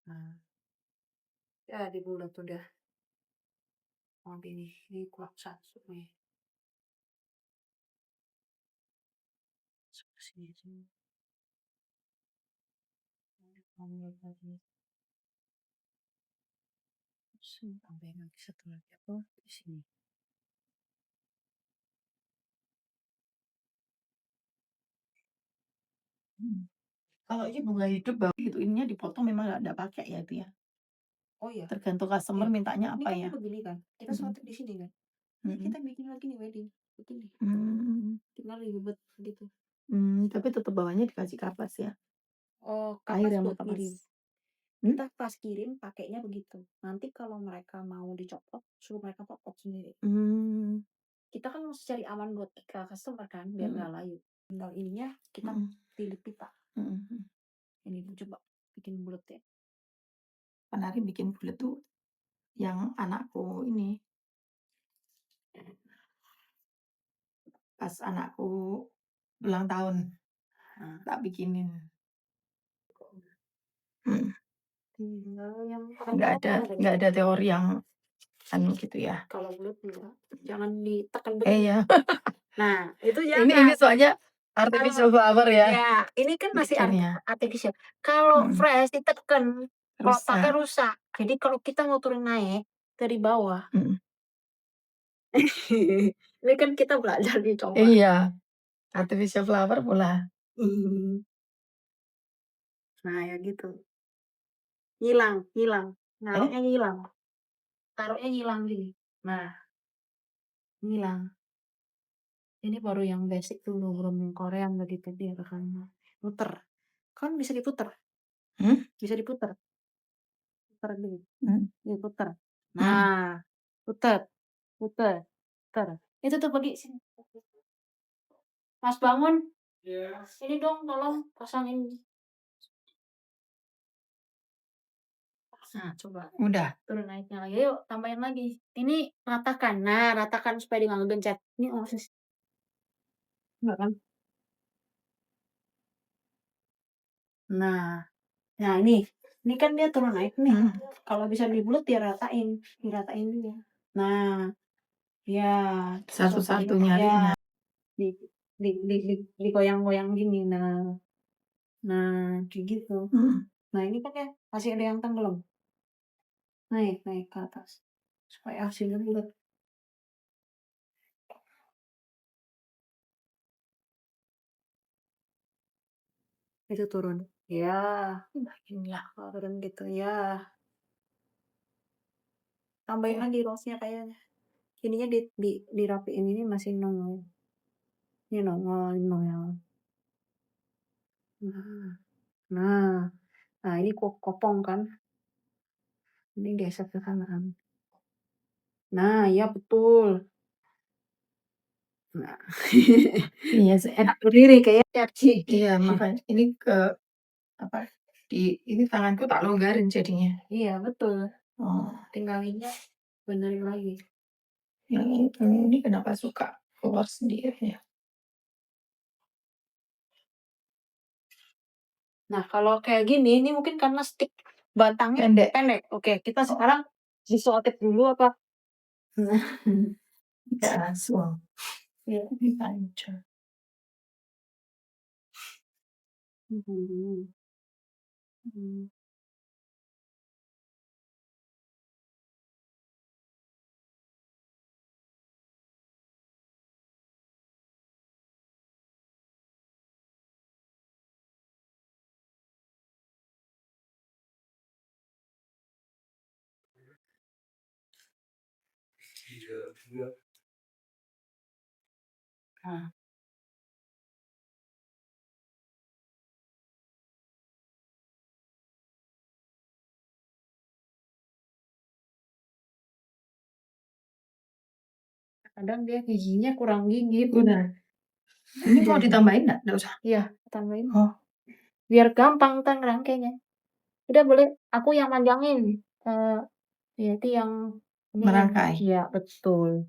Nah, ya dibulat udah. Oh ini kuat satu nih. Sini sini. Ambil tadi. Sampai lagi satu lagi apa di sini. Kalau ini bunga hidup baru gitu, ininya dipotong memang nggak pakai ya itu ya? Oh iya, Tergantung customer iya. mintanya Ini apa kan ya? begini kan, kita Mhm, selotip di sini kan. Ini mhm, kita bikin lagi nih wedding, begini. mmm, Tinggal ribet gitu. tapi tetep bawahnya dikasih kapas ya? Oh, Air kapas sama buat kapas. kirim. Mmm? Kita pas kirim pakainya begitu. Nanti kalau mereka mau dicopot, suruh mereka potong sendiri. Mmm, Kita kan mesti cari aman buat ke customer kan, biar mhm, nggak layu. Tinggal ininya kita mhm, tilip pita. mhm, mhm. Ini coba bikin bulat ya. Penari bikin bulet tuh yang anakku ini, pas anakku ulang tahun, Nah, tak bikinin. Mhm, tinggal yang paling enak mana tadi? nggak ada teori yang anu gitu ya. Kalau bulat enggak, jangan ditekan Eh, begini. ya. Nah, itu Ini jangan. soalnya Kalau artificial flower ya ya, ini kan masih bikinnya, artificial. Kalau mhm, fresh ditekan, kalau pakai rusak, rusak. Jadi kalau kita mau turun naik dari bawah, mhm. ini kan kita belajar nih coba. Iya, artificial flower pula. Nah, ya gitu. Ngilang ngilang, Eh? naruhnya ngilang, taruhnya ngilang gini. Nah, ngilang. Ini baru yang basic dulu, belum yang Korean begitu dia rekannya. Puter, kan bisa diputer, Mmm? bisa diputer, puter gini, Mhm, nih puter. mhm. Nah, puter, puter, puter. Itu tuh pergi sini. Mas bangun, ini dong tolong pasangin. Nah, coba Udah? turun naiknya lagi, yuk tambahin lagi. Ini ratakan, nah ratakan supaya dia nggak ngegencet. Ini OSIS, enggak kan? Nah, nah ini kan dia turun naik nih. Mhm. Kalau bisa dibulut diratain dulu. Nah, ya satu-satunya Satu-satunya ya nyarinya. di digoyang-goyang gini. Nah kayak gitu. Mhm. Nah ini kan ya masih ada yang tenggelam. Naik naik ke atas supaya hasilnya bulat. Itu turun. Ya, inilah turun gitu ya. Tambahin lagi rosnya kayaknya. Ininya dirapiin ini masih nongol. Ini nongol, ini nongol. Nah, nah, nah ini kopong kan. Ini geser ke kanan. Nah, iya betul. Nah, Iya sih, enak berdiri kayaknya KFC. iya makanya ini apa, ini tanganku tak longgarin jadinya. Iya betul. Oh, Tinggal ini benerin lagi. yang ini kenapa suka keluar sendiri ya? Nah, kalau kayak gini, ini mungkin karena stick batangnya Pendek? pendek. Oke, kita Oh, sekarang diselotip dulu apa? Nah, nggak langsung, iya. ini panjang. Mhm, mhm. Nah, kadang dia giginya kurang gigi, Udah. Ini mau ditambahin nggak? Nggak usah? Iya, tambahin. Oh, Biar gampang entar ngerangkainya. Udah boleh, aku yang manjangin. Eh, ya itu yang ini yang merangkai. iya betul.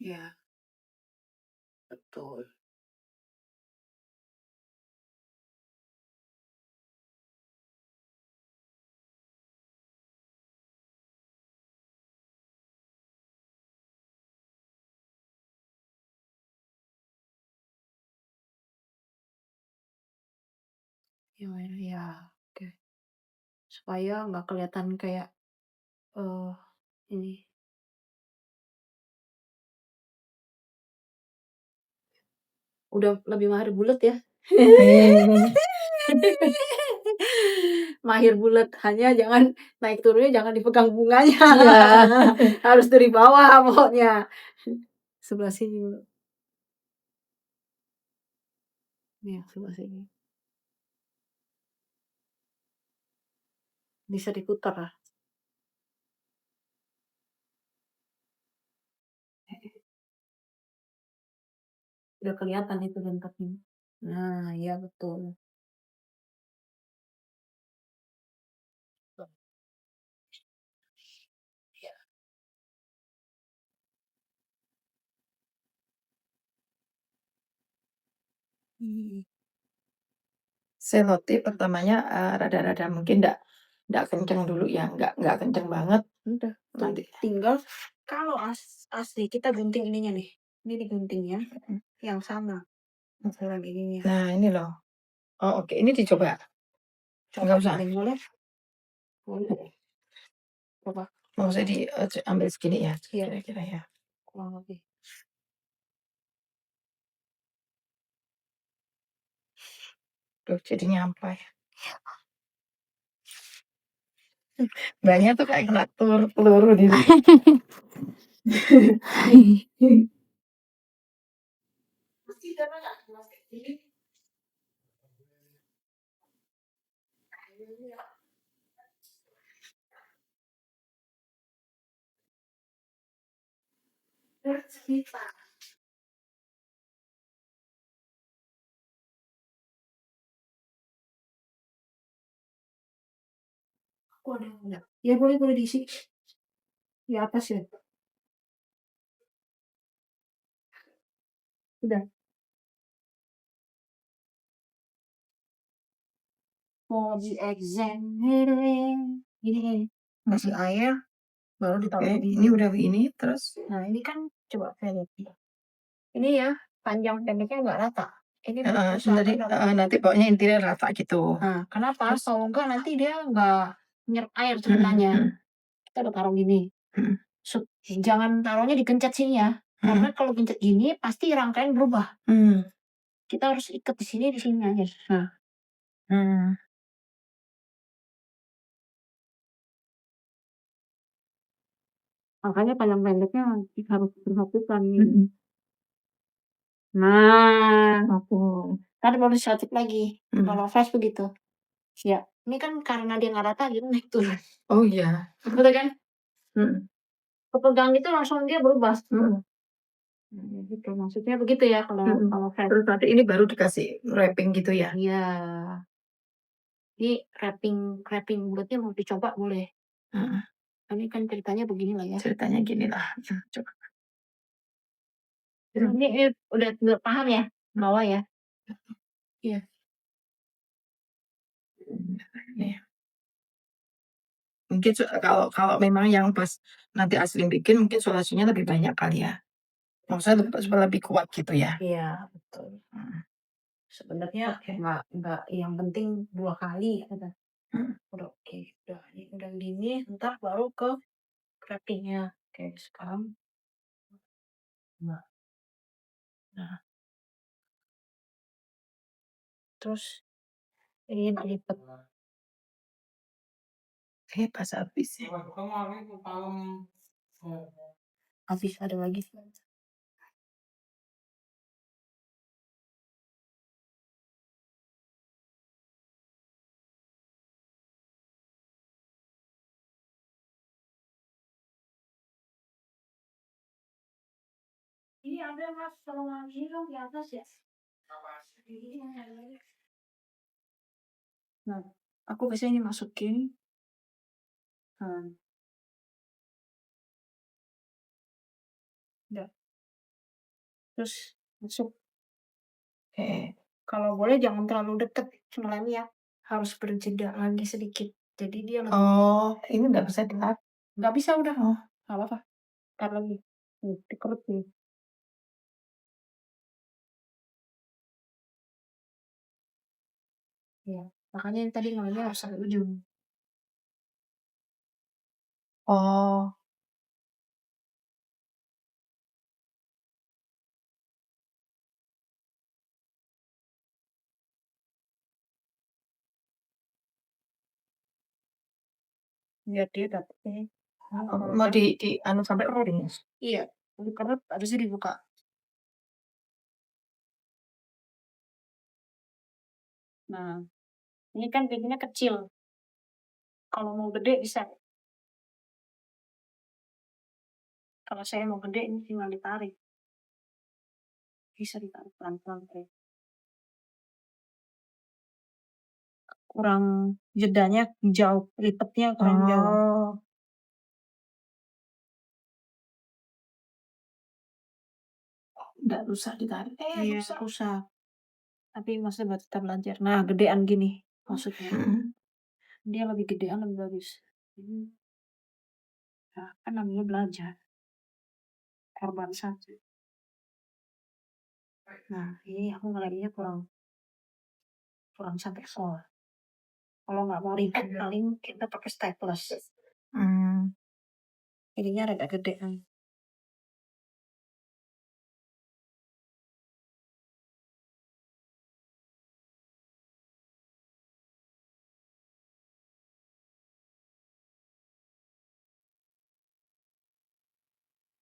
Iya, betul. Iya iya, oke. Supaya nggak kelihatan kayak, eee, ini udah lebih mahir bulet ya. Mahir bulet, hanya jangan naik turunnya jangan dipegang bunganya. Iya. Harus dari bawah pokoknya. Sebelah sini dulu. Iya, sebelah sini. Bisa diputar lah. Udah kelihatan itu bentuknya. Nah, iya betul. Iya. Mhm. Selotip pertamanya, rada-rada mungkin ndak kenceng dulu ya, nggak kenceng banget, Udah, nanti tinggal kalau asli kita gunting ininya nih. Ini digunting ya, yang sama ukuran ininya. nah ini loh. Oh oke, ini dicoba? Coba Nggak usah? boleh boleh? Boleh. Coba. Mau saya ambil segini ya, Iya, kira-kira ya? kurang lebih. Duh jadi nyampai. Mbaknya tuh kayak kena peluru di Aku ada enggak? Ya boleh boleh diisi. Di atas ya. Udah. Mau di-examining. Ini kasih air, baru ditaruh Oke, di ini udah ini terus? Nah, ini kan coba saya lihat. Ini ya, panjang pendeknya nggak rata. Ini Tadi usahakan dapat. nanti pokoknya intinya rata gitu. Nah, kenapa? Terus? Kalau enggak nanti dia nggak nyerap air Mhm ceritanya. mhm Kita udah taruh gini. mhm Jangan taruhnya digencet sini ya. Karena mhm. kalau gencet gini pasti rangkaian berubah. Mmm, Kita harus ikat di sini aja. Nah, mmm, makanya panjang pendeknya harus diperhatikan nih. mhm, Nah, oke, ntar baru diselotip lagi. mhm. Kalau flash begitu. Ya, ini kan karena dia nggak rata jadi naik turun. Oh iya, Betul kan? mhm Kepegang itu langsung dia berubah. mhm Nah, gitu, maksudnya begitu ya kalau mhm. kalau flash. Terus nanti ini baru dikasih wrapping gitu ya? Iya, ini wrapping wrapping bulatnya mau dicoba boleh. Heeh, Ini kan ceritanya beginilah ya. ceritanya ginilah, coba. Ini udah paham ya? Bawah ya? Iya. Nih, mungkin kalau kalau memang yang pas nanti Aslim bikin mungkin sulasinya lebih banyak kali ya? Maksudnya supaya lebih kuat gitu ya? Iya, betul. Mhm, Sebenarnya oke, nggak yang penting 2 kali kata. mhm. Udah oke, udah ini udah gini, entar baru ke wrapping-nya. Oke, sekarang nah nah, terus ini dilipat. Kayaknya pas habis ya. Habis ada lagi. Ini ada Mas, kalau lagi dong di atas ya. Ini ada lagi. Nah, aku biasanya ini masukin. Nah, udah. terus masuk. Oke. Kalau boleh jangan terlalu deket lemnya, harus berjeda lagi sedikit. Jadi dia lebih Oh, ini nggak bisa ditarik? nggak bisa udah, Oh. nggak apa-apa, entar lagi. Dikerut nih. Iya, makanya yang tadi ngelemnya harus sampai ujung. Oh, Biar dia dapet ini. mau di anu sampai kering? Iya, dikerut habis itu dibuka. Nah, ini kan pintunya kecil, kalau mau gede bisa. Kalau saya mau gede ini tinggal ditarik. Bisa ditarik pelan-pelan kayak kurang jedanya jauh, lipetnya kurang jauh. Oh, nggak usah ditarik. Iya, rusak. Tapi maksudnya buat kita belajar. Nah, gedean gini maksudnya. Mhm. Dia lebih gedean lebih bagus. Nah, kan namanya belajar. Korban satu. Nah, ini aku ngelemnya kurang kurang sampai soal. Kalau nggak mau ribet paling kita pakai staples. Mmm. Ininya rada gedean.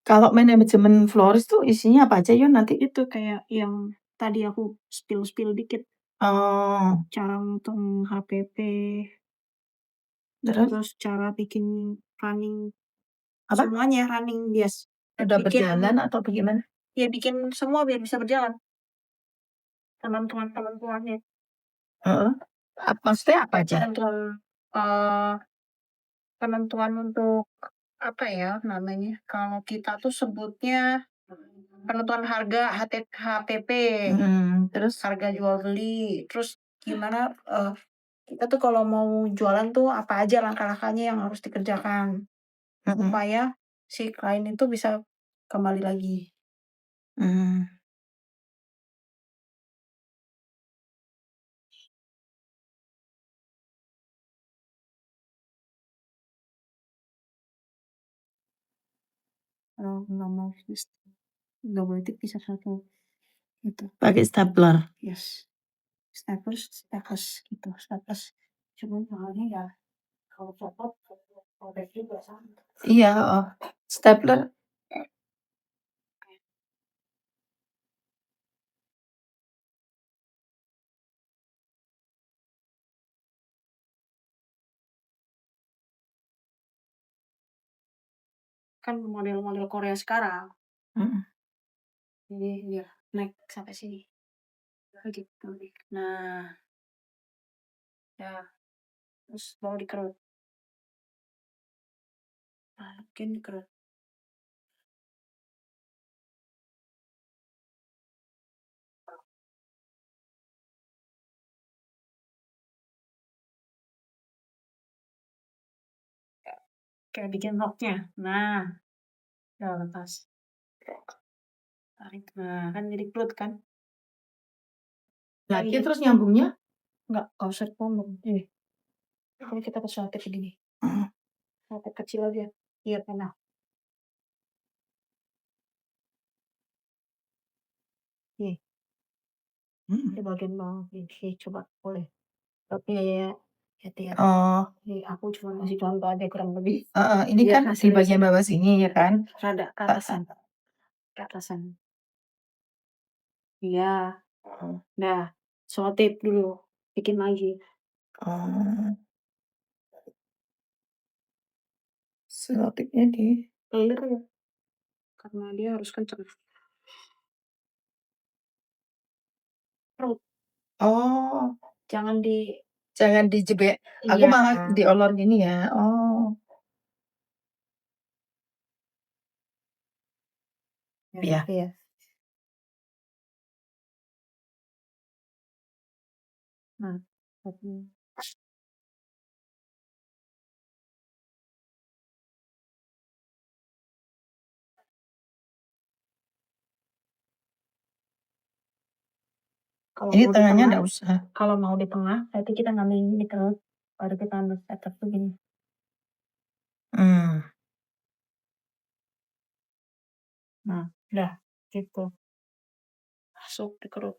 Kalau manajemen florist tuh isinya apa aja Yun nanti? Itu kayak yang tadi aku spill-spill dikit. Oh, Cara ngitung HPP, terus? terus cara bikin running, Apa? semuanya running bias. Udah Bikin, berjalan atau bagaimana? ya bikin semua biar bisa berjalan. Penentuan-penentuannya. Heeh. Maksudnya apa aja? Penentuan, eee, penentuan untuk apa ya namanya, kalau kita tuh sebutnya penentuan harga HPP, Mhm, terus? harga jual beli, terus gimana, kita tuh kalau mau jualan tuh apa aja langkah-langkahnya yang harus dikerjakan, Mhm. supaya si klien itu bisa kembali lagi. Mmm. Kalau nggak mau nggak boleh dipisah satu, gitu. Pakai stapler? Yes, staples staples gitu, staples. Cuman soalnya ya kalau copot robek juga sama. Iya, heeh. Stapler Kan model-model Korea sekarang, mhm. jadi biar naik sampai sini, begitu. Nah, ya terus mau dikerut, mungkin dikerut. Kayak bikin roknya. Nah, udah lepas. Tarik. Nah, kan jadi kelut kan? Lagi terus nyambungnya? Nggak usah dipotong. Ini. Ini kita kasih selotip segini. Mhm. Selotip kecil aja. Iya, enak. Nih, Mhm. di bagian bawah. Nih, coba boleh. Tapi ya hati-hati. Oh, Nih, aku cuma ngasih contoh aja kurang lebih. heeh, ini Biar kan di hasilnya bagian bawah sini ya kan? rada ke atasan. Ke atasan. Iya. Mhm. Nah, selotip dulu. Bikin lagi. Oh, selotipnya di Lilit aja. Karena dia harus kenceng. Perut. oh, Jangan di jangan dijebek, aku iya. malah diolor gini ya? Oh, Ya, iya. iya. Nah, tapi kalau Ini mau di tengahnya tengah nggak usah. kalau mau di tengah, berarti kita ngambil ini di tengah, baru kita ambil setek begini. Mmm, Nah, udah gitu, masuk dikeruk.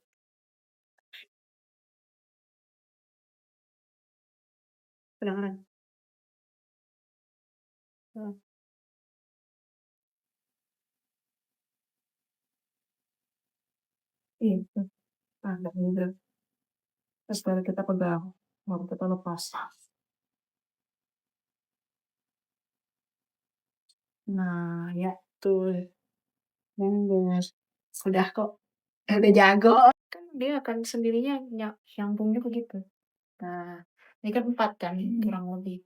Kedengeran? Heeh, itu, ada juga. Terus baru kita pegang, baru kita lepas. Nah, ya tuh, bagus. Udah kok, udah jago. Kan dia akan sendirinya nyambungnya begitu. Nah, ini kan 4 kan kurang lebih.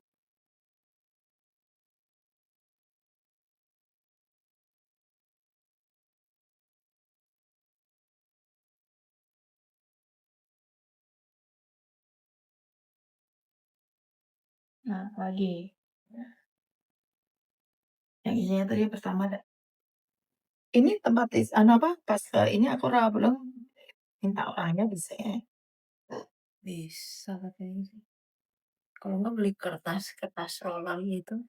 Nah, lagi. yang ininya tadi pertama ini tempat anu apa, pas, ini aku belum minta orangnya bisa ya? Bisa katanya sih. Kalau nggak beli kertas, kertas roller gitu,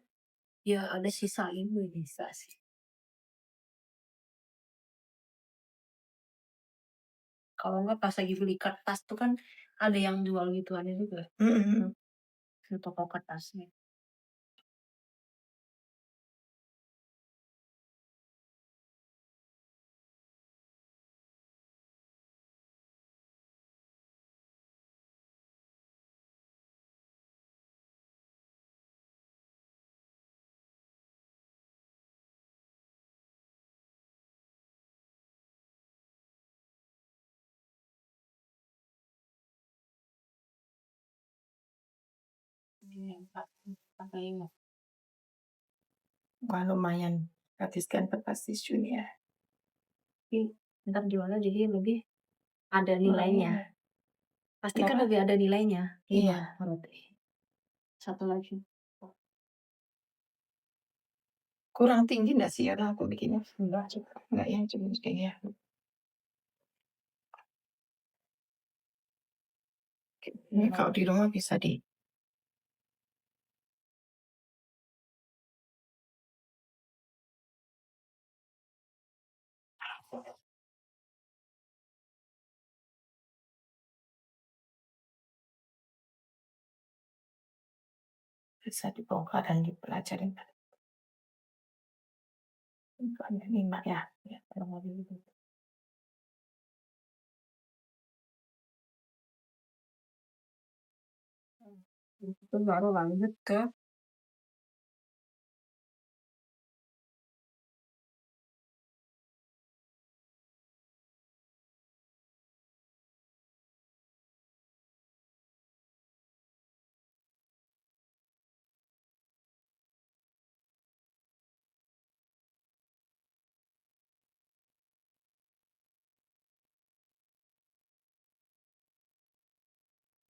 ya ada sisain bisa sih. Kalau nggak pas lagi beli kertas tuh kan ada yang jual gituannya juga, Mhm mhm. di toko kertasnya. Iya, Kak, pakai ini. Wah lumayan, habiskan kertas tisunya. Tapi entar jualnya jadi lebih ada nilainya. Pasti kan Kenapa? lebih ada nilainya, 5 Iya, berarti. Satu lagi. kurang tinggi nggak sih orang aku bikinnya? Enggak sih. Enggak ya, cuma kayaknya ini kalau di rumah bisa dibongkar dan dipelajari. Soalnya 5 ya, ya kurang lebih begitu. Itu baru lanjut ke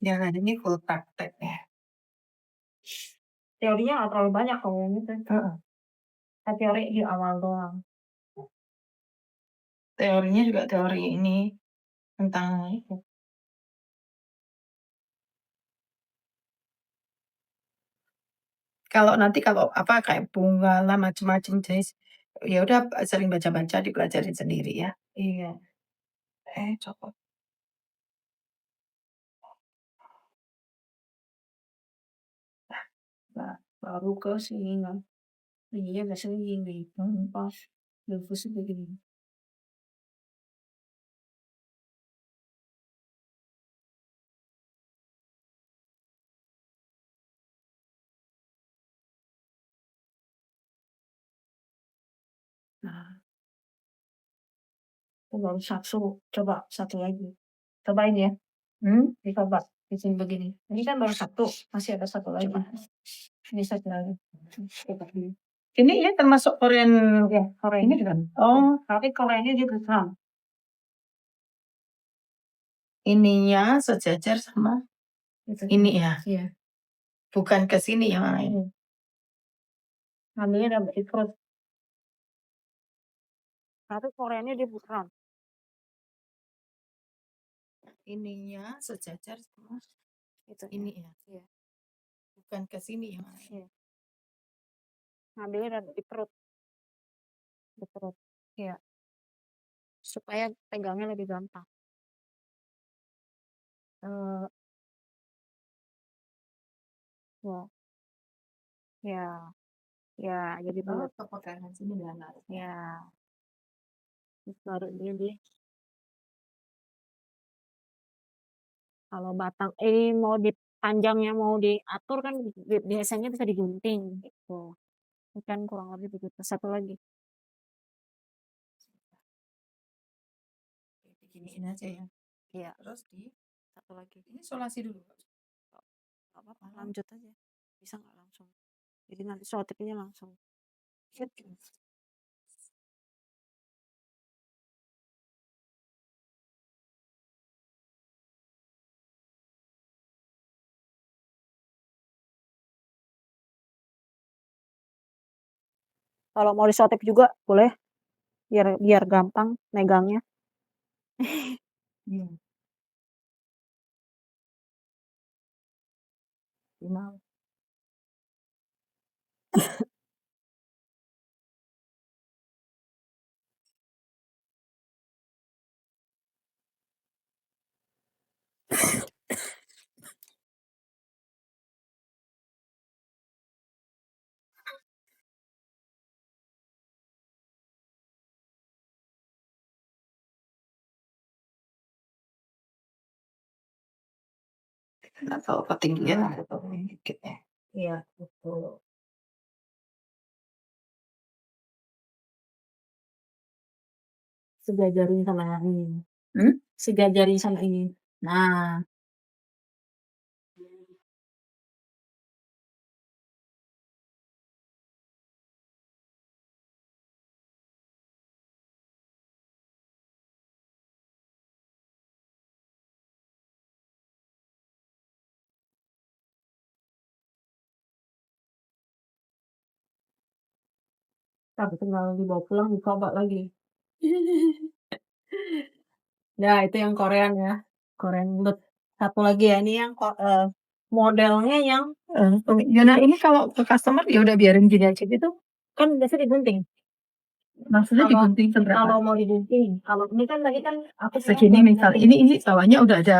Jangan ini full praktek ya. teorinya nggak terlalu banyak kalau yang itu. Heeh, Teori di awal doang. teorinya juga teori ini tentang itu. Kalau nanti kalau apa, kayak bunga lah macem-macem jenis, ya udah sering baca-baca dipelajarin sendiri ya. Iya. Copot. Nah, baru ke sini kan. Ininya biasanya gini, pas infusnya begini. Nah, itu baru satu, coba satu lagi. Cobain ya. Dicoba bikin begini. Ini kan baru satu, masih ada satu lagi. Coba. Ini satu lagi. Coba dulu. Ini ya termasuk Korean Ya, Korea. ini kan? Oh, Tapi Koreanya juga sama. ininya sejajar sama Gitu. Ini ya? Iya. Bukan ke sini yang mana ini? Ngambilnya dari perut. Tapi Koreanya dia puteran. Ininya sejajar sama Itu ini ya? Iya. Bukan ke sini yang mana ini? Iya. Ngambilnya dari perut. Di perut. Iya. Supaya pegangnya lebih gampang. Eh, ya. Ya. Ya, jadi Oh, bulat. kepegangan sini dan Ya. Terus baru ini kalau batang mau dipanjangnya mau diatur kan biasanya bisa digunting gitu. Ini kan kurang lebih begitu. Satu lagi. diginiin aja ya. Iya. Terus Satu lagi. ini solasi dulu. Nggak apa-apa, lanjut aja. Bisa nggak langsung? Jadi nanti sotifnya langsung. Kalau mau disotif juga boleh, biar biar gampang megangnya. Hmm. Final. Nggak tahu ketinggian atau dikit ya. Iya, betul. Sejajarin sama yang ini. Sejajarin sama ini. Nah. Tapi tinggal dibawa pulang dicoba lagi. Ya, itu yang Korean ya. Korean noodle. Satu lagi ya, ini yang modelnya yang Ya, nah ini kalau ke customer ya udah biarin gini aja gitu. kan biasa digunting. Maksudnya Kalau digunting seberapa? kalau mau digunting, kalau ini kan tadi kan aku bilang Segini mau misal, digunting. ini bawahnya udah ada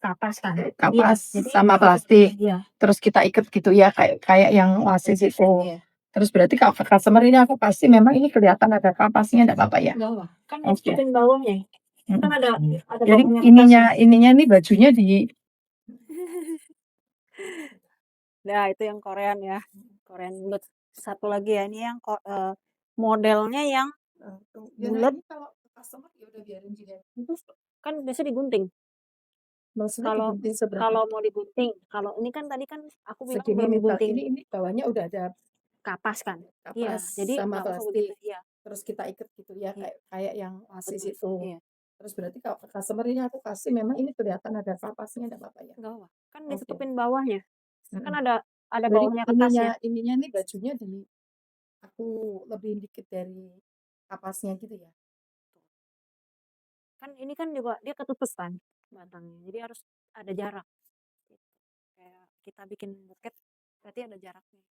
Kapas kan? Iya, kapas jadi sama plastik. Iya. Terus kita ikat gitu ya kayak kayak yang Oasis itu. Iya. Terus berarti kalau ke customer ini aku pasti memang ini kelihatan ada kapasnya, enggak apa-apa ya? Enggak apa. Kan Oke. ditutupin bawahnya. Kan ada Jadi bawahnya ininya nih bajunya di Nah, itu yang Korean ya. Korean bulat. Satu lagi ya, ini yang modelnya yang ya, nah bulat. ini kalau ke customer ya udah biarin gini aja. Itu kan biasa digunting. Maksudnya Kalau digunting seberapa? kalau mau digunting, kalau ini kan tadi kan aku bilang Segini belum misal, digunting. ini bawahnya udah ada Kapas kan? Iya, kapas jadi sama nggak usah plastik. begitu. Iya, Terus kita ikat gitu ya iya, kayak kayak yang Oasis betul. itu. Iya, Terus berarti kalau ke customer ini aku kasih memang ini kelihatan ada kapasnya, enggak apa-apa ya? nggak apa. Kan Oke. ditutupin bawahnya. Kan Mhm. ada Jadi bawahnya kertasnya. ininya nih bajunya aku lebihin dikit dari kapasnya gitu ya? Kan ini kan juga dia ketutup kan batangnya. Jadi harus ada jarak. Gitu. Kayak kita bikin buket, berarti ada jaraknya.